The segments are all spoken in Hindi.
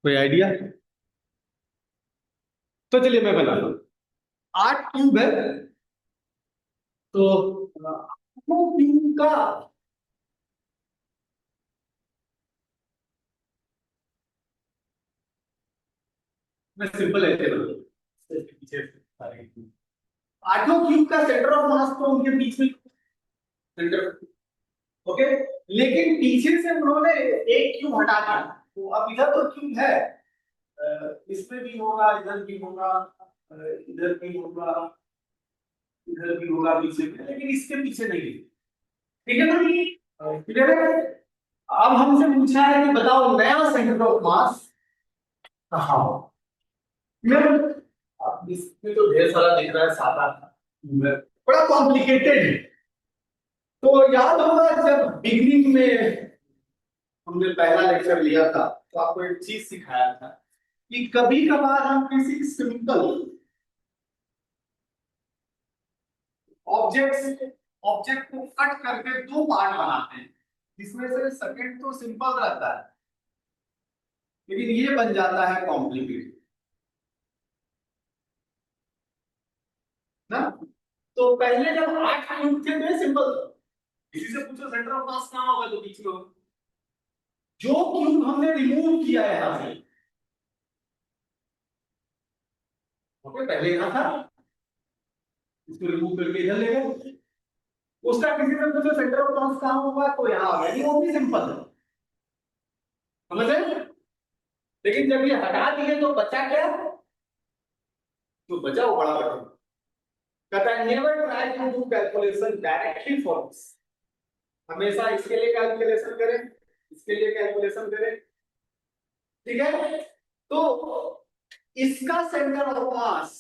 कोई आइडिया? तो चलिए मैं बनाता हूँ। 8 क्यूब है, तो 8 क्यूब का मैं सिंपल ऐसे बनाऊँ पीछे सारे 8 क्यूब का सेंटर ऑफ मास तो उनके बीच में सेंटर, ओके। लेकिन पीछे से उन्होंने एक क्यूब हटा दिया, तो अब इधर तो क्यूब है, इसमें भी होगा, इधर भी होगा, इधर भी होगा, इधर भी होगा पीछे में, लेकिन इसके पीछे नहीं। ठीक है ना? क्लियर है? अब हमसे पूछा है कि बताओ नया सेंटर ऑफ मास कहाँ हो। क्लियर? अब इसमें तो ढेर सारा दिख रहा है, सादा बड़ा कॉम्प्लिकेटेड है। तो याद होगा जब बिगनिंग में हमने पहला लेक्चर लिया था, तो आपको एक चीज सिखाया था कि कभी कभार हम किसी सिंपल ऑब्जेक्ट को कट करके दो पार्ट बनाते हैं, जिसमें से सेकंड तो सिंपल रहता है, लेकिन ये बन जाता है कॉम्प्लिकेटेड ना। तो पहले जब 8 क्यूब थे तो सिंपल था, किसी से पूछो सेंटर ऑफ मास कहाँ होगा तो पीछे होगा। जो क्यूब हमने रिमूव किया है यहां से, ओके, पहले यहां था, इसको रिमूव करके इधर ले गए, उसका किसी से पूछो सेंटर ऑफ मास कहाँ होगा तो यहाँ आ गया, वो भी सिंपल है, समझे? लेकिन जब ये हटा दिए तो बचा क्या? तो बचा वो बड़ा बड़ा कहता है never try to do calculation directly for this, हमेशा इसके लिए कैलकुलेशन करें, इसके लिए कैलकुलेशन करें। ठीक है? तो इसका centre of mass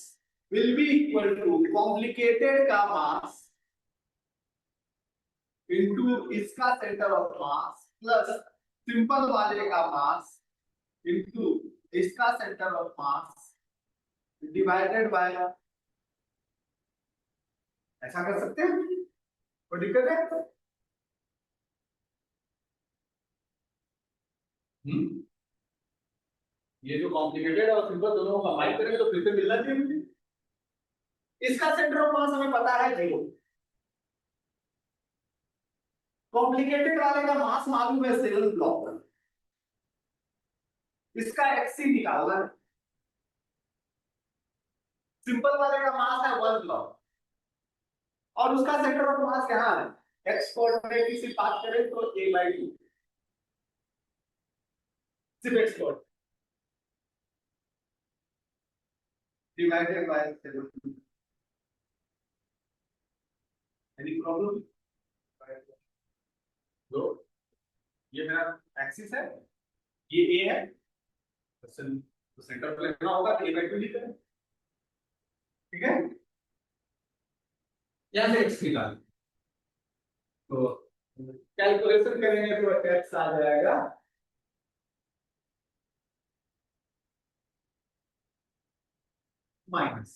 will be equal to complicated का मास इनटू इसका centre of mass plus simple वाले का मास इनटू इसका centre of mass divided by, ऐसा कर सकते हैं? कोई दिक्कत है? ये जो कॉम्प्लिकेटेड और सिंपल दोनों को कंबाइन करेंगे तो फिर से मिलना चाहिए मुझे। इसका सेंटर ऑफ मास हमें पता है 0, कॉम्प्लिकेटेड वाले का मास मालूम है 7 ब्लॉक, इसका एक्सी निकालना है, सिंपल वाले का मास है 1 ब्लॉक और उसका सेंटर ऑफ मास यहाँ है। एक्स कोऑर्डिनेट की सिर्फ बात करें तो a/2, सिर्फ x coordinate divided by 7। Any problem? दो, ये मेरा एक्सिस है, ये a है, तो सेंटर पे लेना होगा तो a/2 लिख दें। ठीक है? यहाँ से x निकाल, तो कैलकुलेशन करेंगे तो x आ जाएगा माइनस।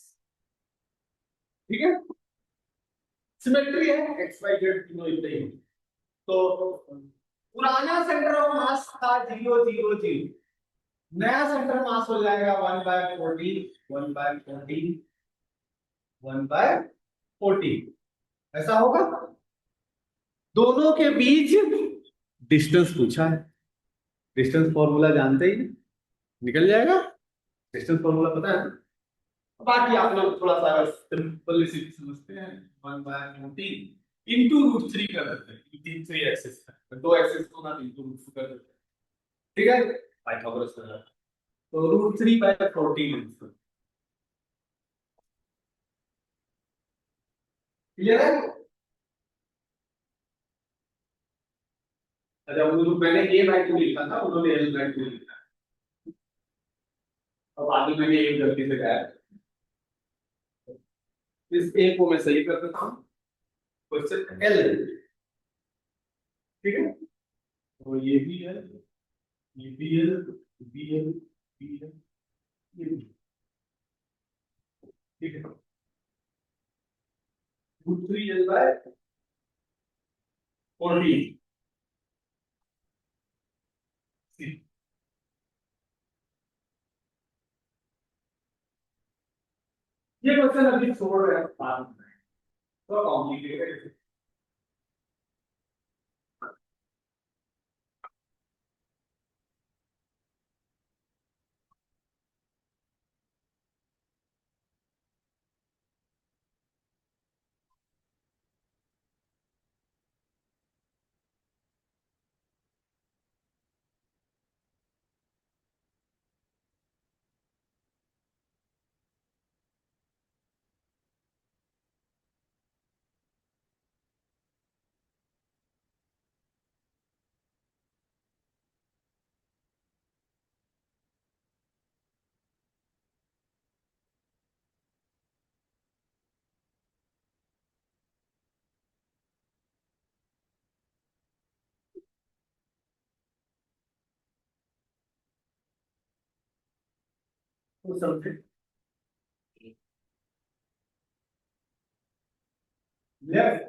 ठीक है? सिमेट्री है, x y z तीनों इतने ही। तो पुराना सेंटर ऑफ मास था 0 0 0, नया सेंटर मास हो जाएगा 1/14, 1/14, 1/14, ऐसा होगा। दोनों के बीच डिस्टेंस पूछा है, डिस्टेंस फॉर्मूला जानते ही, निकल जाएगा। डिस्टेंस फॉर्मूला पता है ना? बाकी आप लोग थोड़ा सा सिंपल समझते हैं, 1/14 इंटू √3 कर देते हैं, 3 एक्सेस है, 2 एक्सेस को ना इंटू √2 कर देते हैं। ठीक है? पाइथागोरस का, तो √3/14। क्लियर है? अच्छा, वो मैंने a/2 लिखा था, उन्होंने l/2 लिखा। अब आगे मैंने एक गलती से कहा, इस a को मैं सही कर देता हूँ, क्वेश्चन l। ठीक है? तो ये भी है, ये भी है, भी है, भी है, ये भी। ठीक है? √3l/14। ये क्वेश्चन अभी छोड़ रहे हैं बाद में, तो कॉम्प्लिकेटेड। तो समझे, लेफ्ट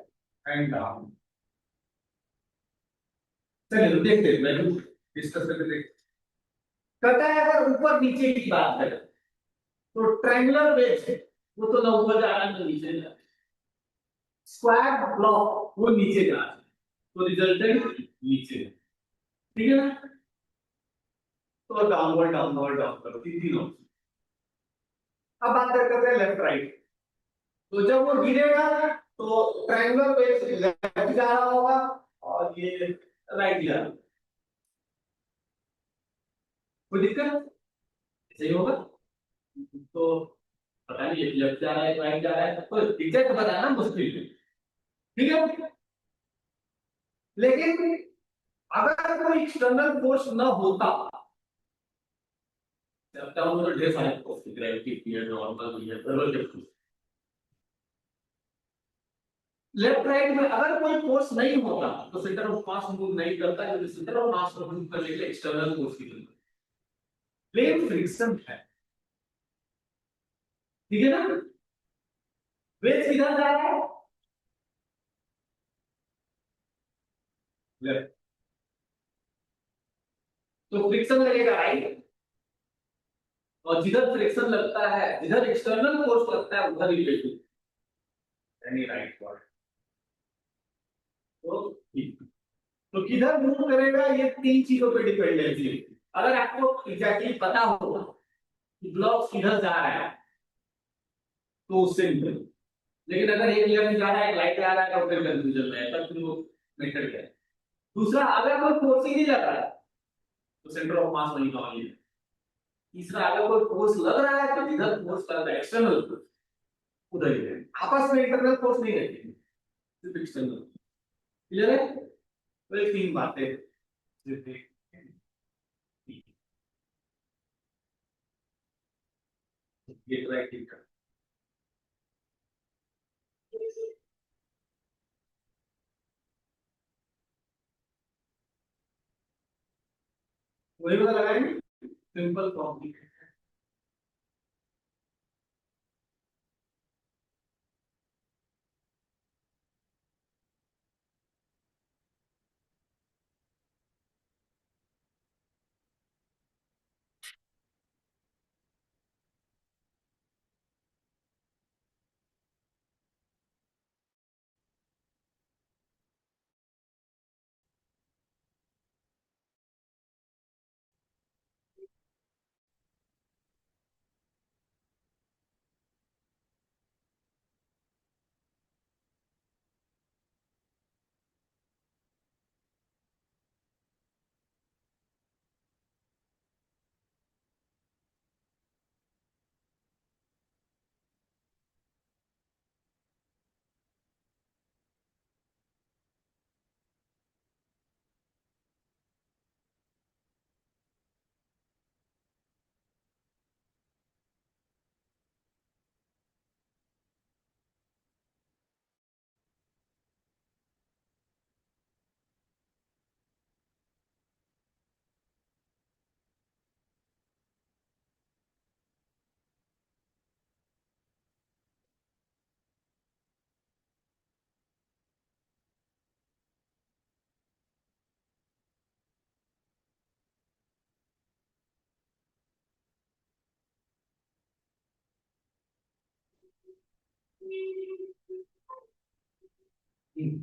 एंड डाउन। चलिए देखते हैं, मैं डिस्कस करके देखते। कहता है अगर ऊपर नीचे की बात करें तो ट्रायंगुलर वेज है, वो तो ना ऊपर जा रहा है ना नीचे जा रहा है। स्क्वायर ब्लॉक वो नीचे जा रहा है, तो रिजल्टेंट नीचे, ठीक है ना। तो डाउनवर्ड डाउनवर्ड डाउनवर्ड तीनों। अब बात करते हैं लेफ्ट राइट। तो जब वो गिरेगा तो ट्रायंगुलर वेज लेफ्ट जा रहा होगा और ये राइट जा रहा होगा। कोई दिक्कत, सही होगा। तो पता नहीं लेफ्ट जा रहा है राइट जा रहा है, तो एग्जैक्ट बताना मुश्किल है, ठीक है। लेकिन अगर कोई एक्सटर्नल फोर्स न होता, जब तक वो ढेर सारे फोर्स, ग्रेविटी फील्ड नॉर्मल है, लेफ्ट राइट में अगर कोई फोर्स नहीं होता तो सेंटर ऑफ मास मूव नहीं करता, क्योंकि सेंटर ऑफ मास को मूव करने के लिए एक्सटर्नल फोर्स की जरूरत है। प्लेन फ्रिक्शन है, ठीक है ना। वेग सीधा जा रहा है लेफ्ट, तो फ्रिक्शन लगेगा राइट, और जिधर फ्रिक्शन लगता है, जिधर एक्सटर्नल फोर्स लगता है उधर ही वेग, यानी राइट फॉर। तो किधर मूव करेगा ये तीन चीजों पे डिपेंडेंसी है। अगर आपको एग्जैक्टली पता होगा कि ब्लॉक किधर जा रहा है तो उससे निकल, लेकिन अगर एक लेफ्ट जा रहा है एक राइट जा रहा है तो फिर कंफ्यूजन है, तब फिर वो मेथड है। दूसरा, अगर कोई फोर्स ही नहीं लग रहा है तो सेंटर ऑफ मास वहीं का वहीं है। तीसरा, अगर कोई फोर्स लग रहा है तो जिधर फोर्स लग रहा है एक्सटर्नल फोर्स उधर ही है, आपस में इंटरनल फोर्स नहीं रहेगी, सिर्फ एक्सटर्नल। क्लियर है। तो ये तीन बातें जो थे। ये ट्राई ठीक कर, वही पता लगाएंगे, सिंपल कॉम्प्लिकेटेड।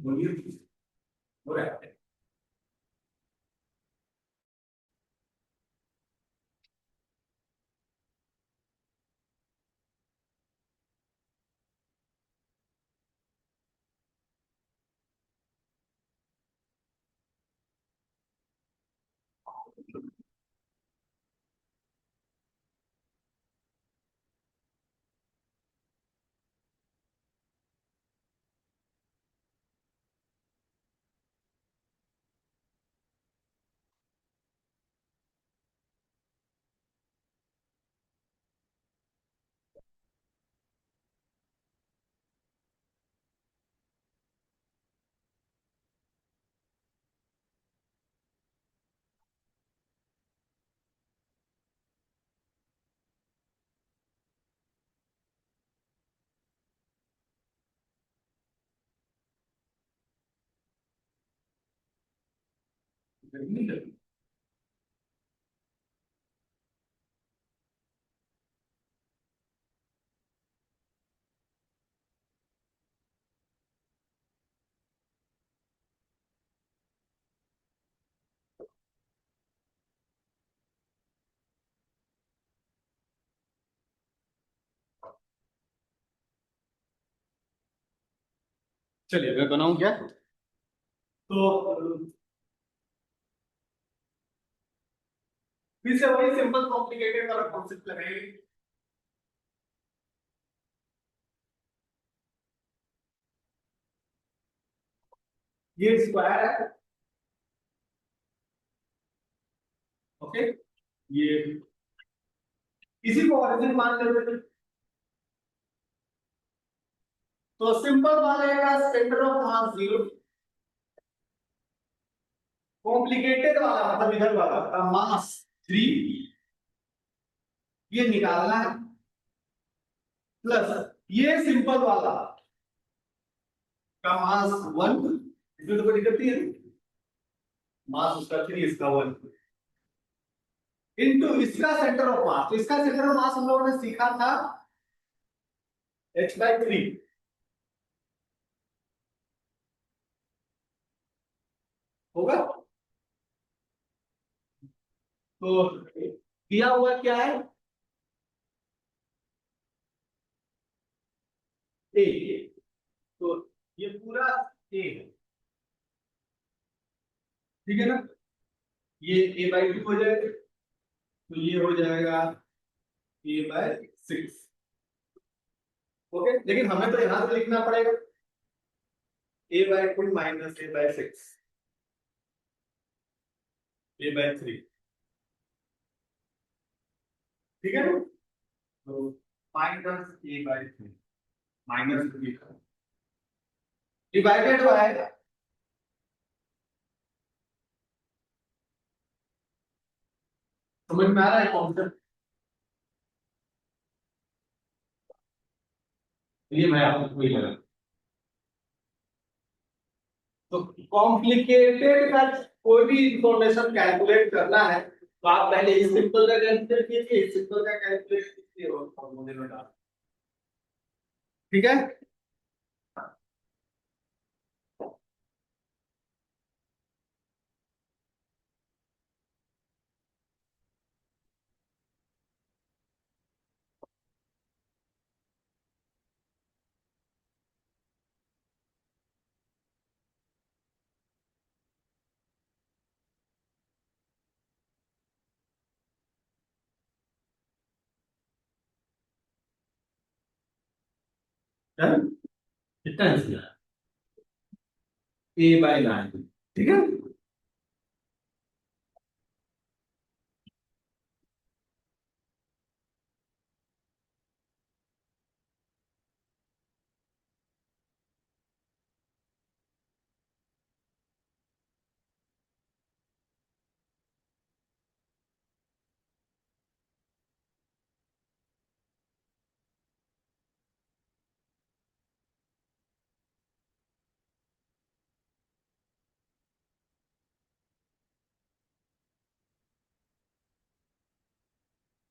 बोलिए हो रहा है। चलिए मैं बनाऊं क्या? तो फिर से वही सिंपल कॉम्प्लिकेटेड वाला कॉन्सेप्ट लगाएंगे। ये स्क्वायर है, ओके। ये इसी को ओरिजिन मान लेते थे। तो सिंपल वाले का सेंटर ऑफ मास 0, कॉम्प्लिकेटेड वाला मतलब इधर वाला का मास 3, ये निकालना है। प्लस ये सिंपल वाला का मास 1, इसमें तो कोई दिक्कत नहीं है, मास उसका 3 इसका 1, इनटू इसका सेंटर ऑफ मास। तो इसका सेंटर ऑफ मास हम लोगों ने सीखा था h/3, होगा। तो दिया हुआ क्या है, ए। तो ये पूरा ए है, ठीक है ना। ये a/2 हो जाएगा, तो ये हो जाएगा a/6, ओके। लेकिन हमें तो यहां से लिखना पड़ेगा a/2 माइनस a/6, a/3, ठीक है ना। तो minus a/3 minus divided by, समझ में आ रहा है कॉन्सेप्ट? ये मैं आपको वही लगा। तो कॉम्प्लिकेटेड का कोई भी इंफॉर्मेशन कैलकुलेट करना है तो आप पहले इस सिंपल का कैलकुलेट कीजिए, इस सिंपल का कैलकुलेट कीजिए और फॉर्मूले में डाल, ठीक है। डन, कितना आंसर? a/9, ठीक है।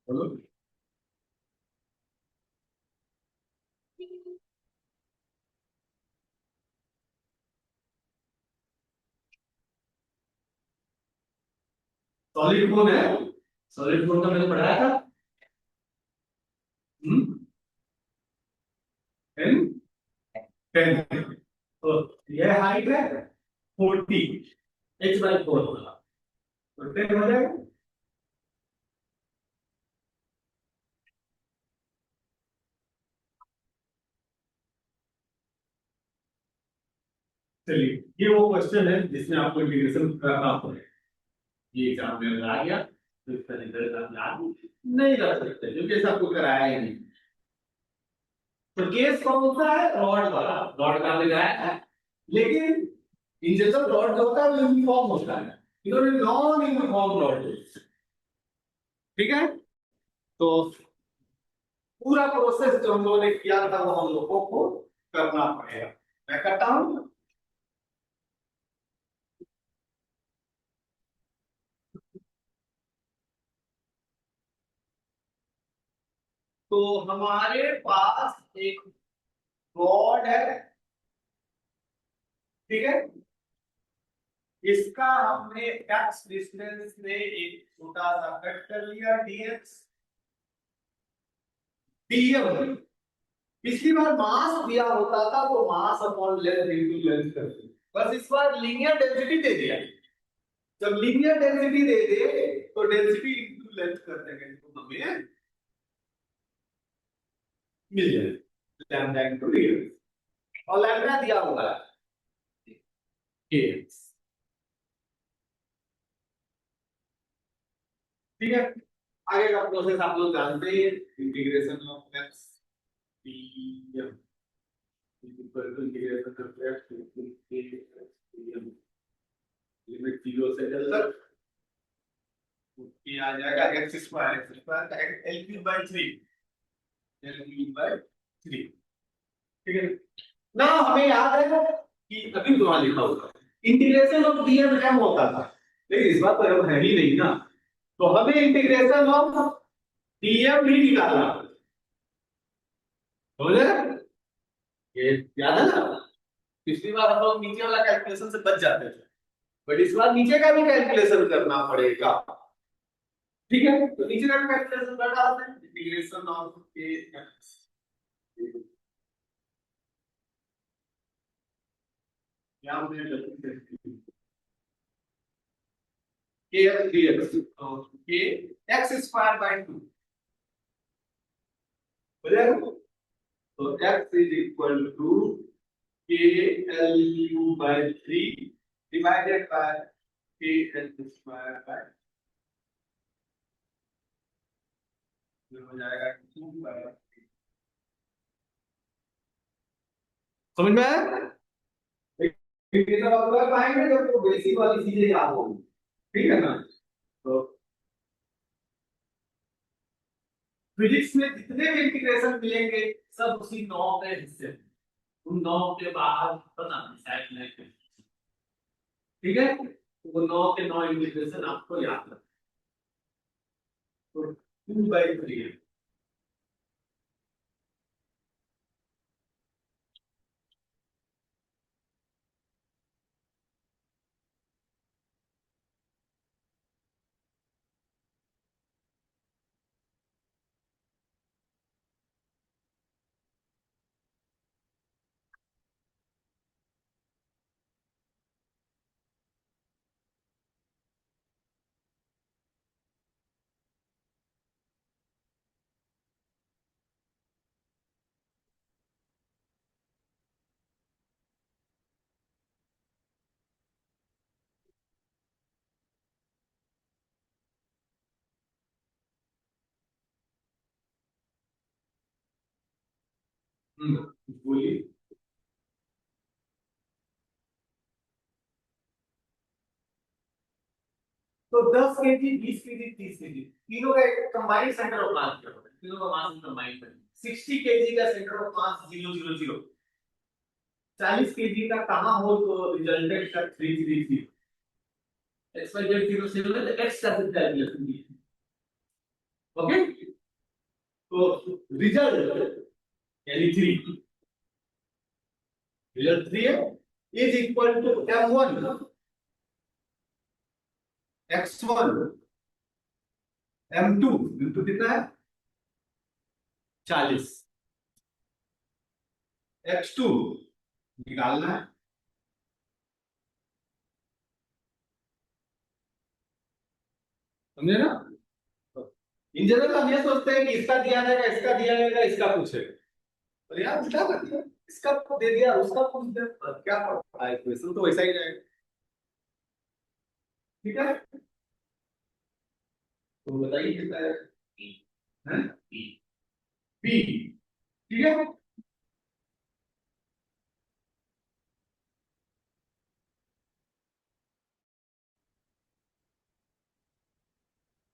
बोलो। सॉलिड कौन है? सॉलिड कौन का मैंने पढ़ाया था। टेन 10। तो यह हाइट है 40, h/4 होगा, तो 10 हो जाएगा। चलिए, ये वो क्वेश्चन है जिसमें आपको इंटीग्रेशन करना पड़ेगा। ये एग्जाम में अगर आ गया तो इसका रिजल्ट आप याद नहीं रख सकते क्योंकि ऐसा आपको कराया ही नहीं। तो केस कौन सा है? रॉड वाला। रॉड का लगाया है, लेकिन इंजेक्शन रॉड जो होता है वो यूनिफॉर्म होता है, इन्होंने नॉन यूनिफॉर्म रॉड। ठीक है, तो पूरा प्रोसेस जो हम लोगों ने किया था वो हम लोगों को करना पड़ेगा। मैं करता हूं। तो हमारे पास एक रॉड है, ठीक है, इसका हमने एक्स डिस्टेंस में एक छोटा सा कट कर लिया डीएक्स डीएम। पिछली बार मास दिया होता था तो mass upon length into length करते, बस इस बार लीनियर डेंसिटी दे दिया। जब लीनियर डेंसिटी दे दे तो डेंसिटी इनटू लेंथ कर देंगे तो हमें मिल जाए लैम्डा इनटू डीएक्स, और लैम्डा दिया होगा kx। ठीक है, आगे का प्रोसेस आप लोग जानते हैं, integration of x dm equal to integration of x dm limit 0 से L तक, ये आ जाएगा x स्क्वायर का L cube by 3, L cube by 3। ठीक है ना, हमें याद है कि अभी तो वहां लिखा होगा इंटीग्रेशन ऑफ डीएम एम होता था, लेकिन इस बात पर अब है ही नहीं ना, तो हमें इंटीग्रेशन ऑफ डीएम भी निकालना हो जाए। ये याद है ना, पिछली बार हम लोग नीचे वाला कैलकुलेशन से बच जाते थे, बट इस बार नीचे का भी कैलकुलेशन करना पड़ेगा। ठीक है, तो नीचे का कैलकुलेशन कर डालते हैं, इंटीग्रेशन ऑफ के एक्स यहां पे के एक्स डीएक्स, तो के एक्स स्क्वायर बाय 2 हो जाएगा, तो x is equal to K L U by 3 divided by K L square by, हो जाएगा 2 बाय। समझ में आया? इंटीग्रेशन ऑफ कर पाएंगे जब तो बेसिक वाली चीजें याद होंगी। ठीक है ना, तो फिजिक्स में जितने भी इंटीग्रेशन मिलेंगे सब उसी 9 के हिस्से, उन 9 के बाहर पता नहीं शायद नहीं। ठीक है, तो वो 9 के 9 इंटीग्रेशन आपको याद रखना, तो 2/3 है। बोलिए। तो 10 केजी 20 केजी 30 केजी तीनों का कंबाइंड सेंटर ऑफ मास क्या होगा, तीनों का मास कंबाइंड करें 60 केजी का सेंटर ऑफ मास 000, 40 केजी का कहां हो तो रिजल्टेंट का 333, x y z 0 से तो x का कैलकुलेशन कीजिए। ओके, तो रिजल्ट यानी 3, रिजल्ट 3 है is equal to m1 x1 m2 कितना है 40, x2 निकालना है। समझे ना? इन जनरल हम ये सोचते हैं कि इसका दिया जाएगा, इसका दिया जाएगा, इसका पूछेगा, पर यार उल्टा कर दिया, इसका दे दिया, उसका पूछ दिया, क्या पड़ता है, क्वेश्चन तो वैसा ही जाएगा। ठीक है, तो बताइए कितना है बी। ठीक है,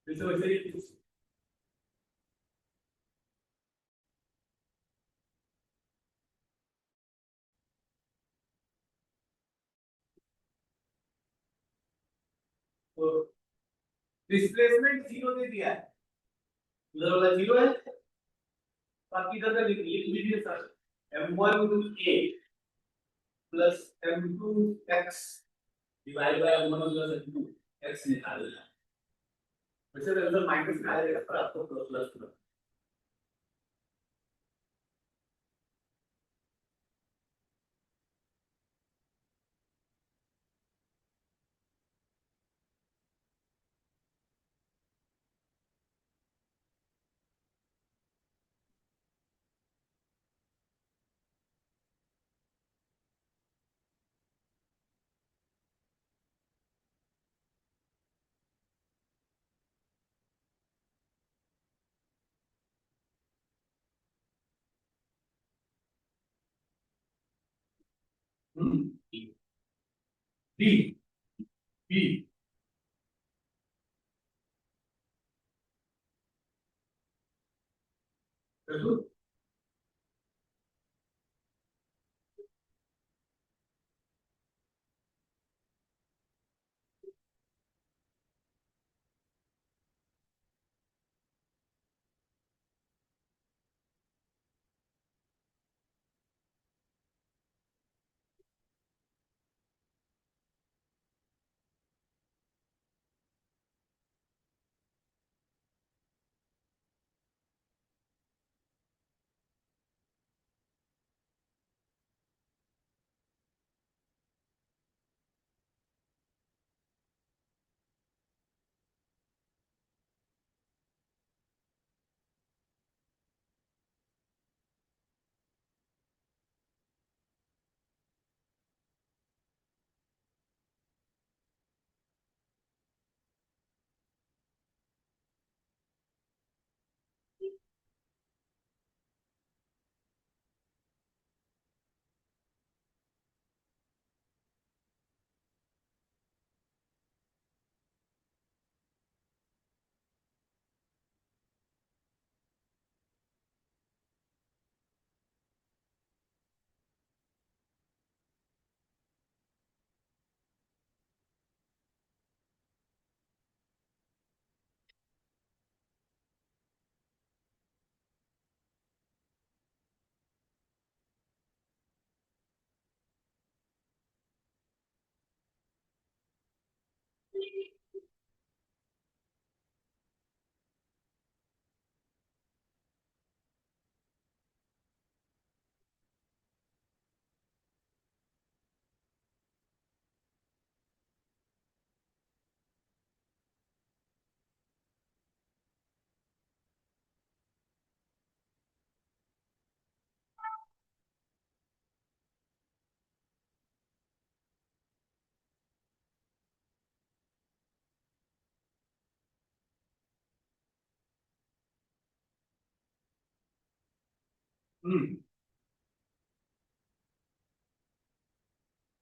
वैसे वैसे ही तो डिस्प्लेसमेंट जीरो दे दिया है, उधर वाला जीरो है, बाकी इधर का लिख लीजिए sir, m1 a plus m2 x divide by m1 plus m2 x निकालना है। वैसे तो अंदर माइनस में आएगा, पर आपको प्लस प्लस डी बी।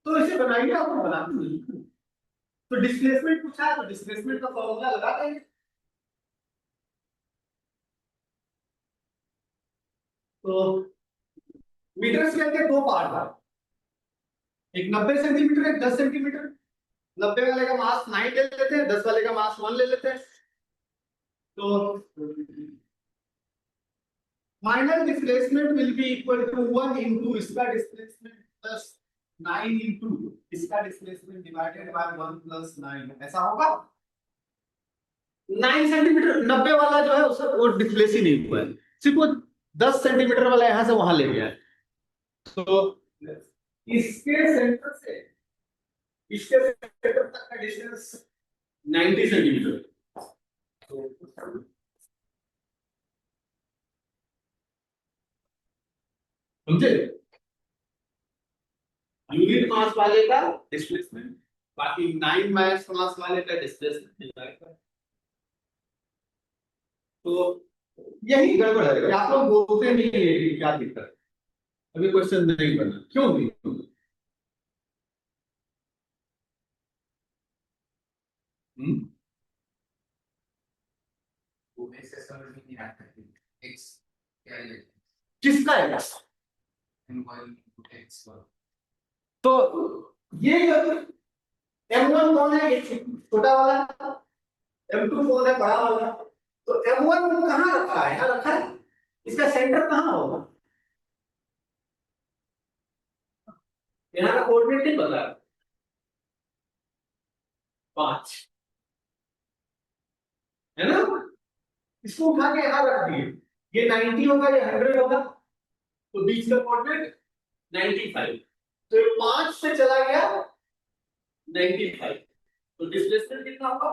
तो इसे बनाइए, आपको बनाना नहीं। तो डिस्प्लेसमेंट पूछा है, तो डिस्प्लेसमेंट का फॉर्मूला लगा देंगे। तो मीटर स्क्वायर के दो पार्ट था, एक 90 सेंटीमीटर, एक 10 सेंटीमीटर। 90 वाले का मास 9 ले लेते हैं, 10 वाले का मास 1 ले लेते हैं। तो final displacement will be equal to 1 into इसका डिस्प्लेसमेंट प्लस 9 इंटू इसका डिस्प्लेसमेंट डिवाइडेड बाय 1 प्लस 9, ऐसा होगा। 9 सेंटीमीटर, 90 वाला जो है उसका वो डिस्प्लेस ही नहीं हुआ है, सिर्फ वो 10 सेंटीमीटर वाला यहां से वहां ले गया है। तो इसके सेंटर से इसके सेंटर तक का डिस्टेंस 90 सेंटीमीटर। तो समझे, यूनिट मास वाले का डिस्प्लेसमेंट, बाकी 9 मास वाले का डिस्प्लेसमेंट मिल जाएगा। तो यही गड़बड़ है, आप लोग बोलते नहीं है कि क्या दिक्कत है, अभी क्वेश्चन नहीं बना, क्यों नहीं? हम्म, वो ऐसे समझ में नहीं आता कि एक्स क्या है, किसका है? एक्स तो ये M1 कौन है, ये छोटा वाला, M2 कौन है, बड़ा वाला। तो M1 कहाँ रखा है, यहाँ रखा है, इसका सेंटर कहाँ होगा, यहाँ का कोऑर्डिनेट नहीं पता, 5 है ना, इसको उठा के यहाँ रख दिए, ये 90 होगा, ये 100 होगा, तो बीच का कोऑर्डिनेट 95, तो ये 5 से चला गया 95, तो डिस्प्लेसमेंट कितना होगा,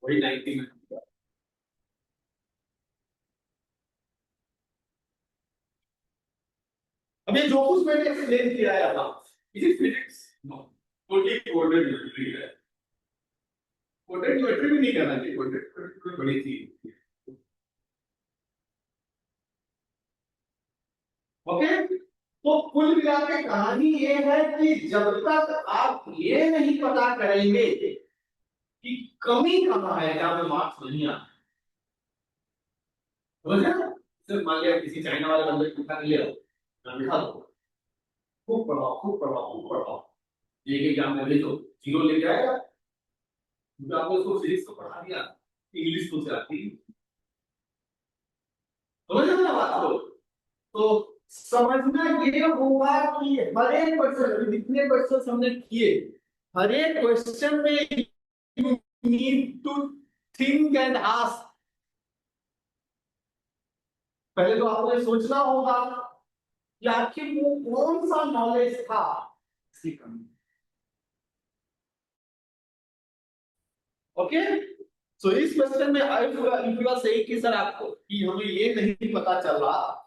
वही 90 में। अब ये जो कुछ मैंने एक्सप्लेन किया है था, is it physics? No, totally coordinate geometry है, कोऑर्डिनेट ज्योमेट्री भी नहीं करना चाहिए, कोऑर्डिनेट बड़ी थी। ओके, तो कुल मिला के कहानी ये है कि जब तक आप ये नहीं पता करेंगे कि कमी कहाँ है जहां पे मार्क्स नहीं आते, समझे ना? सिर्फ मान लिया किसी चाइना वाले बंदे को उठा के ले आओ, ना बिठा दो, खूब पढ़ाओ खूब पढ़ाओ खूब पढ़ाओ, एक एग्जाम में भेजो, 0 लेके आएगा, क्योंकि आपने उसको फिजिक्स तो पढ़ा दिया, इंग्लिश तो से आती है, समझ रहे हो ना बात को? तो समझना ये होगा कि हर एक क्वेश्चन, जितने क्वेश्चन हमने किए, हर एक क्वेश्चन में you need to think and ask, पहले तो आपको ये सोचना होगा कि आखिर वो कौन सा नॉलेज था इसकी कमी। ओके, सो इस क्वेश्चन में इफ यू आर सेइंग कि सर आपको कि हमें ये नहीं पता चल रहा,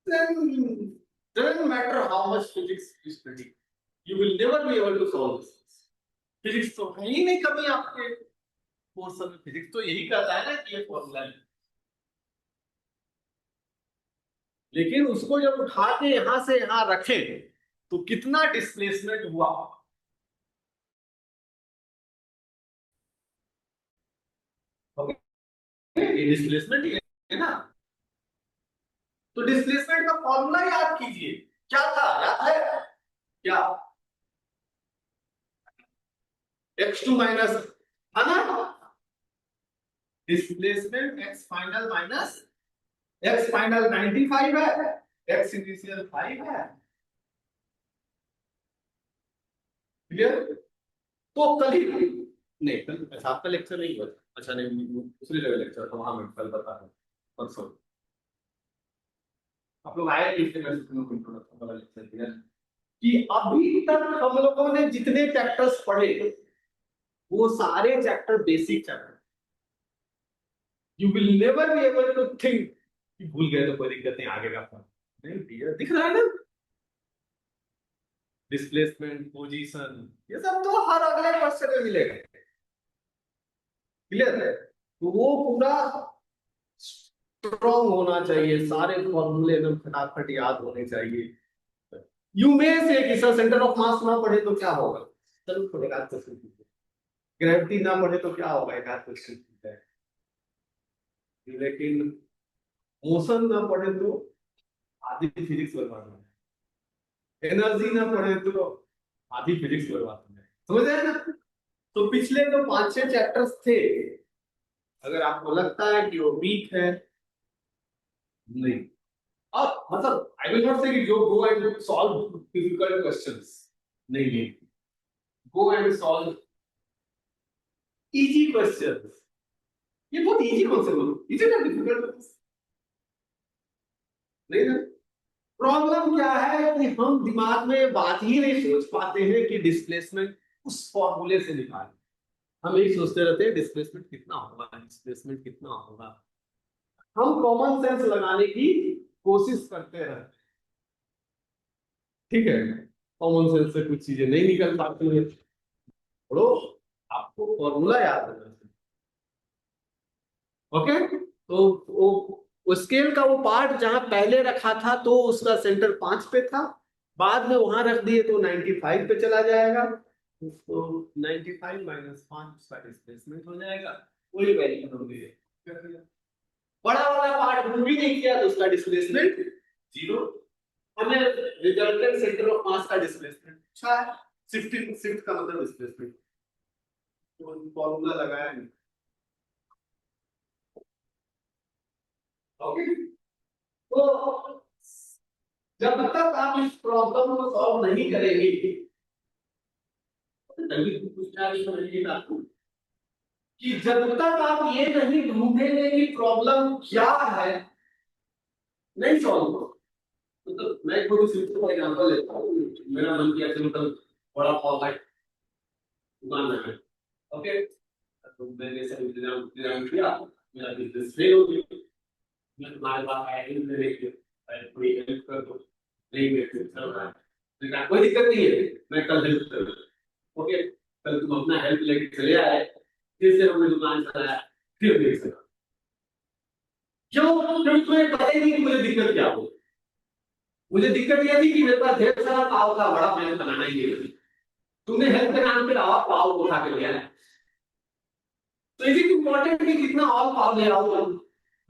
then doesn't matter how much physics you study, you will never be able to solve this. Physics तो है ही नहीं कभी आपके पोर्शन में, फिजिक्स तो यही कहता है ना कि ये फॉर्मूला है, लेकिन उसको जब उठा के यहां से यहां रखे तो कितना डिस्प्लेसमेंट हुआ, ये डिस्प्लेसमेंट ही है ना। तो डिस्प्लेसमेंट का फॉर्मूला याद कीजिए, क्या था याद है क्या, x2 माइनस, है ना, displacement x final minus x final 95 है, x इनिशियल 5 है, क्लियर? तो कल ही नहीं, कल अच्छा आपका लेक्चर नहीं हुआ, अच्छा नहीं दूसरी जगह लेक्चर था, वहां मैं कल बता रहा हूं, परसों आप लोग आए थे, इसलिए मैं इंट्रोडक्शन वाला लेक्चर दिया कि अभी तक हम लोगों ने जितने चैप्टर्स पढ़े वो सारे chapter basic chapter, you will never be able to think कि भूल गए तो कोई दिक्कत नहीं, आगे का नहीं दिख रहा है ना, डिस्प्लेसमेंट पोजीशन ये सब तो हर अगले क्वेश्चन में मिलेगा, क्लियर है? तो वो पूरा स्ट्रॉन्ग होना चाहिए, सारे फॉर्मूले एकदम फटाफट याद होने चाहिए। यू मे से कि सर सेंटर ऑफ मास ना पढ़े तो क्या होगा, चलो थोड़े आध क्वेश्चन, ग्रेविटी ना पढ़े तो क्या होगा, एक आध क्वेश्चन है, लेकिन मोशन ना पढ़े तो आधी फिजिक्स बर्बाद हो, एनर्जी ना पढ़े तो आधी फिजिक्स बर्बाद हो जाए, समझ रहे हैं ना? तो पिछले तो 5-6 चैप्टर्स थे, अगर आपको लगता है कि वो वीक है, नहीं, अब मतलब आई विल नॉट से कि जो go and solve difficult questions, नहीं नहीं, go and solve easy question, ये बहुत easy concept, is it a difficult? नहीं ना। प्रॉब्लम क्या है कि हम दिमाग में बात ही नहीं सोच पाते हैं कि डिस्प्लेसमेंट उस फॉर्मूले से निकालें। हम यही सोचते रहते हैं डिस्प्लेसमेंट कितना होगा, डिस्प्लेसमेंट कितना होगा। हम कॉमन सेंस लगाने की कोशिश करते रहते हैं, ठीक है। कॉमन सेंस से कुछ चीजें नहीं निकल पाती है। छोड़ो, आपको फॉर्मूला याद रखना चाहिए। ओके, तो वो स्केल का वो पार्ट जहां पहले रखा था तो उसका सेंटर 5 पे था, बाद में वहां रख दिए तो 95 पे चला जाएगा। तो 95 माइनस 5 उसका डिस्प्लेसमेंट हो जाएगा, वही वैल्यू होगी। बड़ा वाला पार्ट मूव भी नहीं किया तो उसका डिस्प्लेसमेंट 0। हमें रिजल्टेंट सेंटर ऑफ मास का डिस्प्लेसमेंट अच्छा है, शिफ्टिंग, शिफ्ट का मतलब डिस्प्लेसमेंट, तो फॉर्मूला लगाया नहीं। ओके, तो जब तक आप इस प्रॉब्लम को सॉल्व नहीं करेंगे, तभी पूछना भी समझिए आपको कि जब तक आप ये नहीं ढूंढेंगे कि प्रॉब्लम क्या है, नहीं सॉल्व हो। मतलब मैं कोई सिंपल फॉर एग्जांपल लेता हूँ, मेरा मन किया सिंपल बड़ा पाव है दुकान में, ओके, तो मैंने सब इंतजाम किया, मेरा बिजनेस फेल हो गया। मैं तुम्हारे पास आया ही नहीं, कोई हेल्प कर दो, नहीं मेरे चल रहा है, तो कहा कोई दिक्कत नहीं है, मैं कल हेल्प करूंगा। ओके, कल तुम अपना हेल्प लेके चले आए, फिर से हमने दुकान चलाया, फिर देख सका। क्यों? क्योंकि तुम्हें पता ही नहीं कि मुझे दिक्कत क्या हो। मुझे दिक्कत यह थी कि मेरे पास ढेर सारा पाव था, बड़ा मैंने बनाना ही नहीं। तुमने हेल्प के नाम पे लावा पाव उठा के लिया है, तो इज इट इम्पोर्टेंट कि कितना और पाव ले आओ,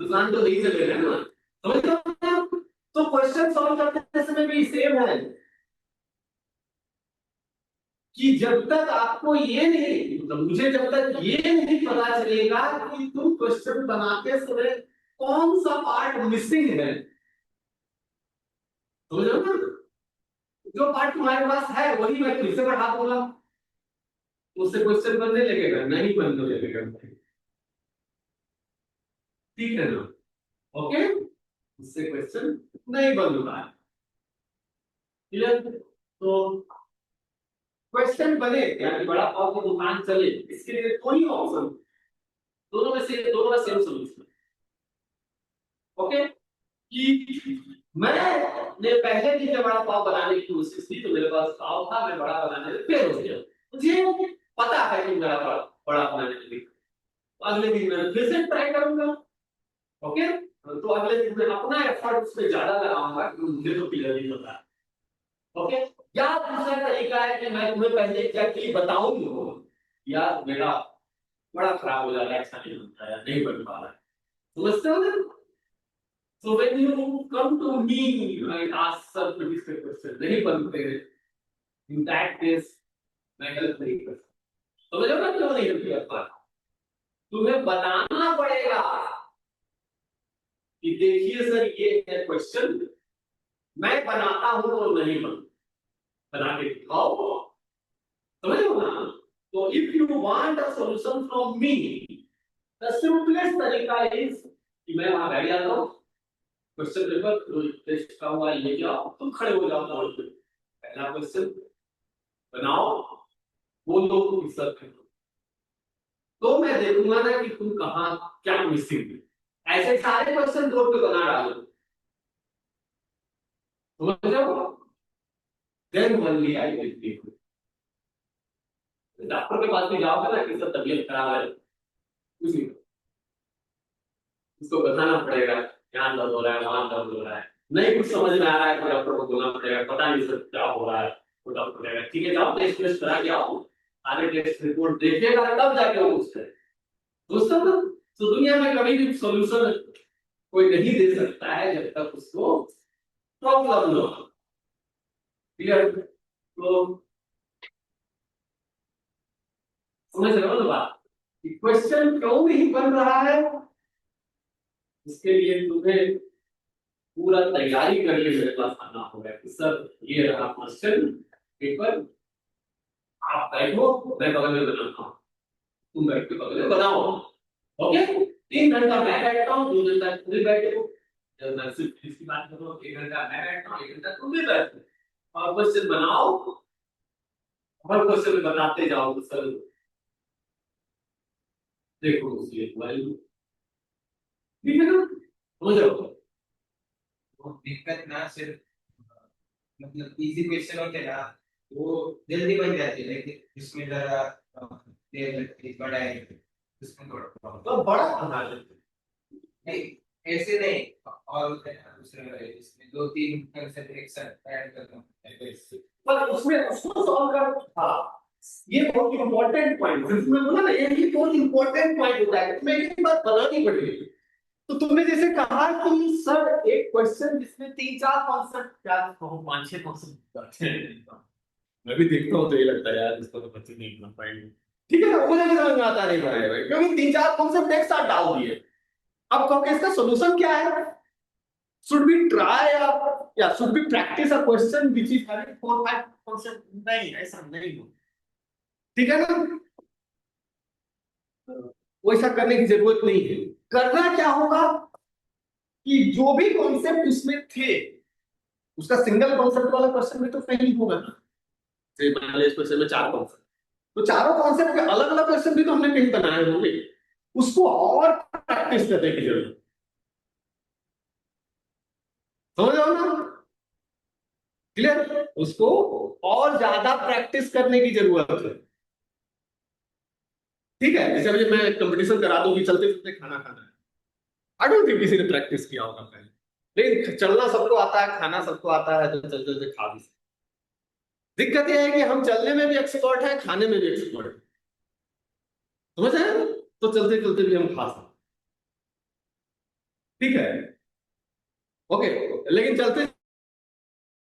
दुकान तो नहीं चलेगा ना। समझ रहे हो आप? तो क्वेश्चन सॉल्व करते समय भी सेम है कि जब तक आपको ये नहीं, मतलब मुझे जब तक ये नहीं पता चलेगा कि तुम क्वेश्चन बनाते समय कौन सा पार्ट मिसिंग है, समझ रहे हो ना? जो पार्ट तुम्हारे पास है वही मैं फिर से बढ़ा दूंगा, उससे क्वेश्चन बनने लगेगा, नहीं बनने लगेगा, ठीक है ना? ओके, उससे क्वेश्चन नहीं बन रहा है, क्लियर? तो क्वेश्चन बने यानी बड़ा पाव की दुकान चले, इसके लिए कोई ऑप्शन, दोनों में से दोनों का सेम सोल्यूशन। ओके, कि मैंने पहले भी जब बड़ा पाव बनाने की कोशिश की तो मेरे पास पाव था, मैं बड़ा बनाने में फेल हो गया, मुझे पता है कि मेरा बड़ा बनाने में, तो अगले दिन मैं फिर से ट्राई करूंगा। ओके, तो अगले दिन मैं अपना एफर्ट उसमें ज्यादा लगाऊंगा कि मुझे तो क्लियर नहीं होता। ओके, या दूसरा तरीका है कि मैं तुम्हें पहले एग्जैक्टली बताऊं यार मेरा बड़ा खराब हो जा रहा है, ऐसा नहीं होता है, नहीं बन पा रहा है, समझते हो ना? So when you come to me and ask some difficult question, नहीं बनते हैं, in that case मैं हेल्प नहीं कर सकता। समझ रहे हो ना क्यों नहीं हेल्प कर पा? तुम्हें बताना पड़ेगा कि देखिए सर ये है क्वेश्चन, मैं बनाता हूं तो नहीं बना के दिखाओ, समझ रहे हो ना? तो if you want a solution from me, the simplest तरीका is कि मैं वहां बैठ जाता हूँ, क्वेश्चन पेपर टेस्ट का हुआ लेके आओ, तुम खड़े हो जाओ बोर्ड पे, पहला क्वेश्चन बनाओ, बोलो आंसर करो, तो मैं देखूंगा ना कि तुम कहां क्या मिसिंग है। ऐसे सारे क्वेश्चन बोर्ड पे बना डालो, समझ रहे हो? Then only I will take you. Doctor के पास भी जाओगे ना कि सब तबीयत खराब है, उसी उसको बताना पड़ेगा यहाँ दर्द हो रहा है, वहां दर्द हो रहा है, नहीं कुछ समझ में आ रहा है तो डॉक्टर को बोलना पड़ेगा, पता नहीं सर क्या हो रहा है, तो डॉक्टर कहेगा ठीक है जाओ टेस्ट टेस्ट करा के आओ, आगे टेस्ट रिपोर्ट देखिएगा तब जाके वो पूछते हैं। दोस्तों ना, तो दुनिया में कभी भी सॉल्यूशन कोई नहीं दे सकता है जब तक उसको प्रॉब्लम ना हो, क्लियर? तो समझ रहे हो ना बात, क्वेश्चन क्यों नहीं बन रहा है, इसके लिए तुम्हें पूरा तैयारी करके मेरे पास आना होगा कि सर ये रहा क्वेश्चन पेपर, आप बैठो मैं बगल में बनाता हूँ, तुम बैठ के बगल में बनाओ। ओके, 3 घंटा मैं बैठता हूँ, 2 घंटा तुम भी बैठो। जब मैं सिर्फ इसकी बात करूँ, 1 घंटा मैं बैठता हूँ, 1 घंटा तुम भी बैठो, और क्वेश्चन बनाओ, हर क्वेश्चन में बनाते जाओ तो सर देखो उसकी वैल्यू। ठीक है ना, समझ रहे हो? वो दिक्कत ना सिर्फ मतलब इजी क्वेश्चन होते हैं ना, वो जल्दी बन जाती है, लेकिन इसमें जरा देर लगती है, बड़ा है इसमें थोड़ा problem। तो बड़ा बना लेते हैं। नहीं ऐसे नहीं, और होते हैं ना दूसरे वाले, इसमें 2-3 कंसेप्ट एक साथ ऐड करना है ऐसे। पर उसमें उसको सॉल्व कर, हाँ ये बहुत इंपॉर्टेंट पॉइंट, जिसमें बोला ना ये बहुत इंपॉर्टेंट पॉइंट होता है, तुम्हें एक बात बनानी पड़ेगी। तो तुमने जैसे कहा कि सर एक क्वेश्चन जिसमें 3-4 कॉन्सेप्ट, क्या 5-6 कॉन्सेप्ट, मैं भी देखता हूँ तो ये लगता है यार इसको तो बच्चे नहीं बना पाएंगे। ठीक है ना, मुझे भी समझ में आता नहीं पाएगा भाई, क्योंकि 3-4 कॉन्सेप्ट एक साथ डाल दिए। अब कहोगे इसका सोल्यूशन क्या है? शुड बी ट्राई या should be practice a question which is having 4-5 concept? नहीं, ऐसा नहीं हो। ठीक है ना, वैसा करने की जरूरत नहीं है। करना क्या होगा कि जो भी कॉन्सेप्ट उसमें थे, उसका सिंगल कॉन्सेप्ट वाला क्वेश्चन भी तो नहीं होगा ना। जैसे मान लीजिए इस क्वेश्चन में 4 कॉन्सेप्ट, तो चारों कॉन्सेप्ट के अलग अलग क्वेश्चन भी तो हमने कहीं बनाए होंगे, उसको और प्रैक्टिस करने की जरूरत। समझ रहे हो ना? क्लियर, उसको और ज्यादा प्रैक्टिस करने की जरूरत है। ठीक है, जैसे अभी मैं कंपटीशन करा दूं कि चलते चलते खाना खाना है, आई डोंट थिंक किसी ने प्रैक्टिस किया होगा पहले। लेकिन चलना सबको आता है, खाना सबको आता है, तो चलते चलते खा भी सकते। दिक्कत यह है कि हम चलने में भी एक्सपर्ट है, खाने में भी एक्सपर्ट है। समझ आए? तो चलते चलते भी हम खा सकते। ठीक है, ओके, लेकिन चलते